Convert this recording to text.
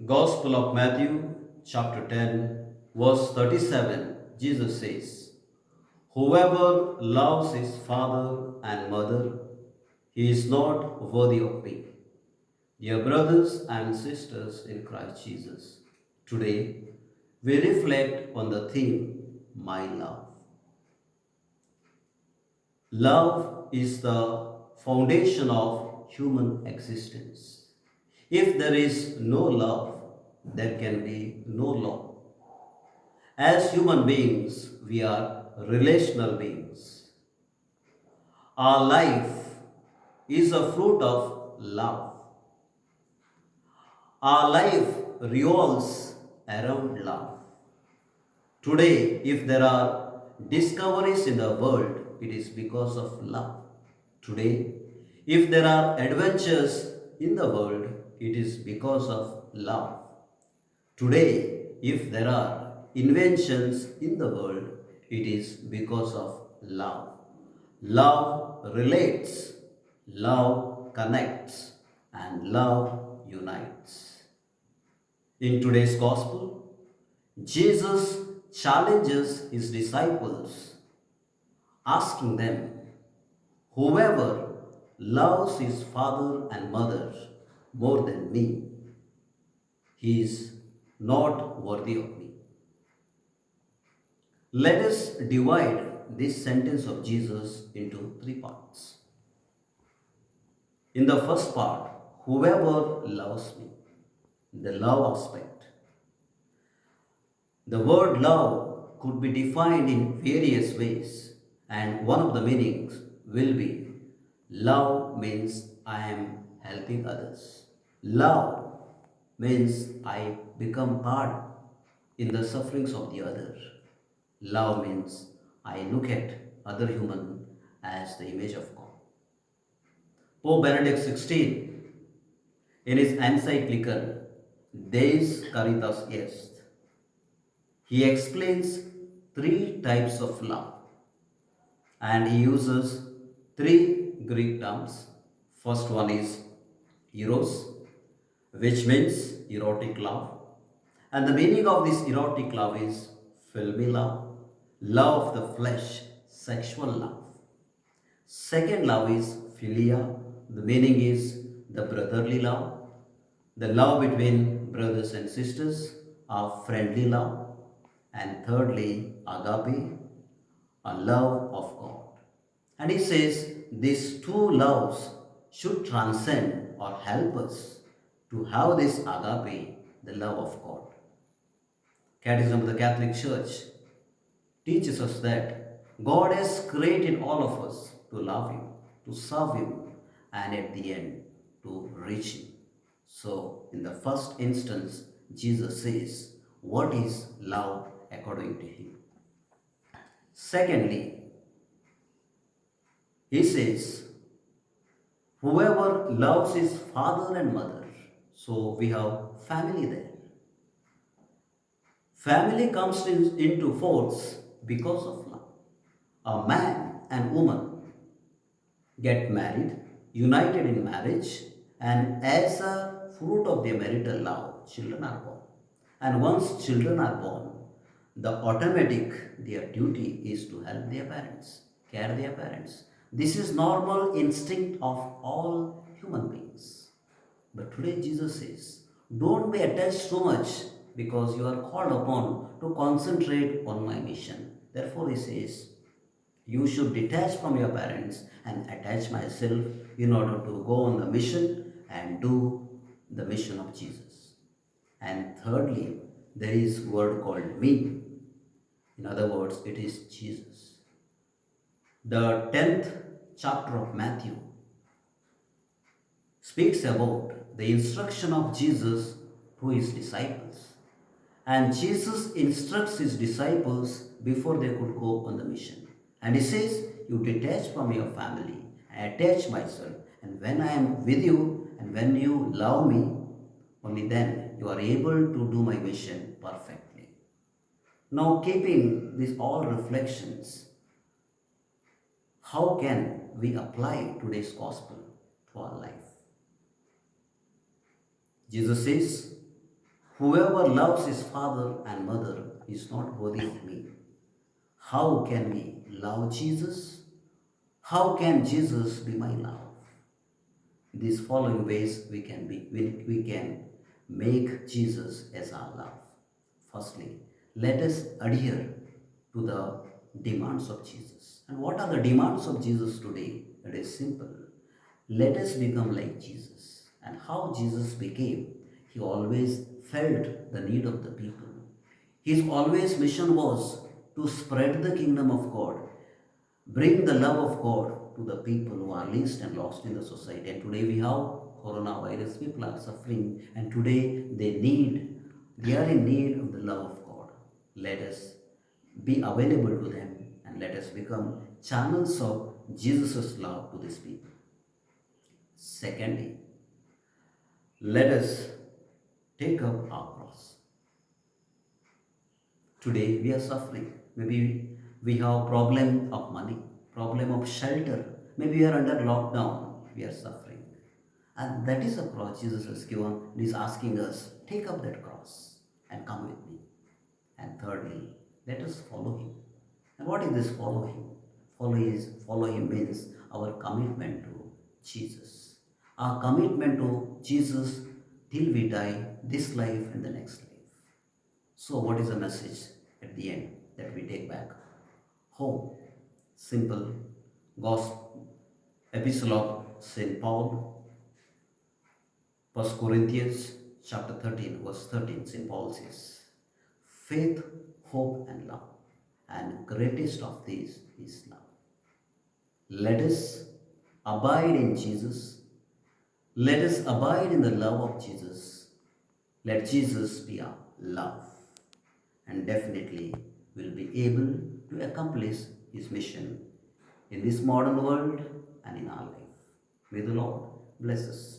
Gospel of Matthew, chapter 10, verse 37, Jesus says, "Whoever loves his father and mother, he is not worthy of me." Dear brothers and sisters in Christ Jesus, today we reflect on the theme, My Love. Love is the foundation of human existence. If there is no love, there can be no law. As human beings, we are relational beings. Our life is a fruit of love. Our life revolves around love. Today, if there are discoveries in the world, it is because of love. Today, if there are adventures in the world, it is because of love. Today, if there are inventions in the world, it is because of love. Love relates, love connects, and love unites. In today's gospel, Jesus challenges his disciples, asking them, "Whoever loves his father and mother more than me, he is not worthy of me." Let us divide this sentence of Jesus into three parts. In the first part, whoever loves me, the love aspect. The word love could be defined in various ways, and one of the meanings will be love means I am helping others. Love means I become part in the sufferings of the other. Love means I look at other human as the image of God. Pope Benedict XVI, in his encyclical Deus Caritas Est, he explains three types of love and he uses three Greek terms. First one is eros, which means erotic love. And the meaning of this erotic love is filmy love, love of the flesh, sexual love. Second love is philia. The meaning is the brotherly love, the love between brothers and sisters, a friendly love. And thirdly, agape, a love of God. And he says these two loves should transcend or help us to have this agape, the love of God. Catechism of the Catholic Church teaches us that God has created all of us to love Him, to serve Him, and at the end to reach Him. So, in the first instance, Jesus says, what is love according to Him? Secondly, He says, whoever loves his father and mother, so we have family there. Family comes into force because of love. A man and woman get married, united in marriage, and as a fruit of their marital love, children are born. And once children are born, their duty is to help their parents, care their parents. This is normal instinct of all human beings. But today Jesus says, don't be attached so much because you are called upon to concentrate on my mission. Therefore he says, you should detach from your parents and attach myself in order to go on the mission and do the mission of Jesus. And thirdly, there is a word called me. In other words, it is Jesus. The 10th chapter of Matthew speaks about the instruction of Jesus to his disciples. And Jesus instructs his disciples before they could go on the mission. And he says, you detach from your family, I attach myself. And when I am with you and when you love me, only then you are able to do my mission perfectly. Now, keeping these all reflections, how can we apply today's gospel to our life? Jesus says, Whoever loves his father and mother is not worthy of me. How can we love Jesus? How can Jesus be my love? These following ways we can make Jesus as our love. Firstly, let us adhere to the demands of Jesus. And what are the demands of Jesus today? It is simple. Let us become like Jesus. And how Jesus became, he always felt the need of the people. His always mission was to spread the kingdom of God, bring the love of God to the people who are least and lost in the society. And today we have coronavirus, people are suffering, and today they are in need of the love of God. Let us be available to them and let us become channels of Jesus' love to these people. Secondly, let us take up our cross. Today we are suffering. Maybe we have problem of money, problem of shelter. Maybe we are under lockdown. We are suffering. And that is a cross Jesus has given. He is asking us, take up that cross and come with me. And thirdly, let us follow him. And what is this follow him? Follow him means our commitment to Jesus. Our commitment to Jesus till we die, this life and the next life. So, what is the message at the end that we take back? Home. Simple. Gospel. Epistle of St. Paul. 1 Corinthians chapter 13, verse 13. St. Paul says, faith, hope, and love. And greatest of these is love. Let us abide in Jesus. Let us abide in the love of Jesus. Let Jesus be our love. And definitely will be able to accomplish his mission in this modern world and in our life. May the Lord bless us.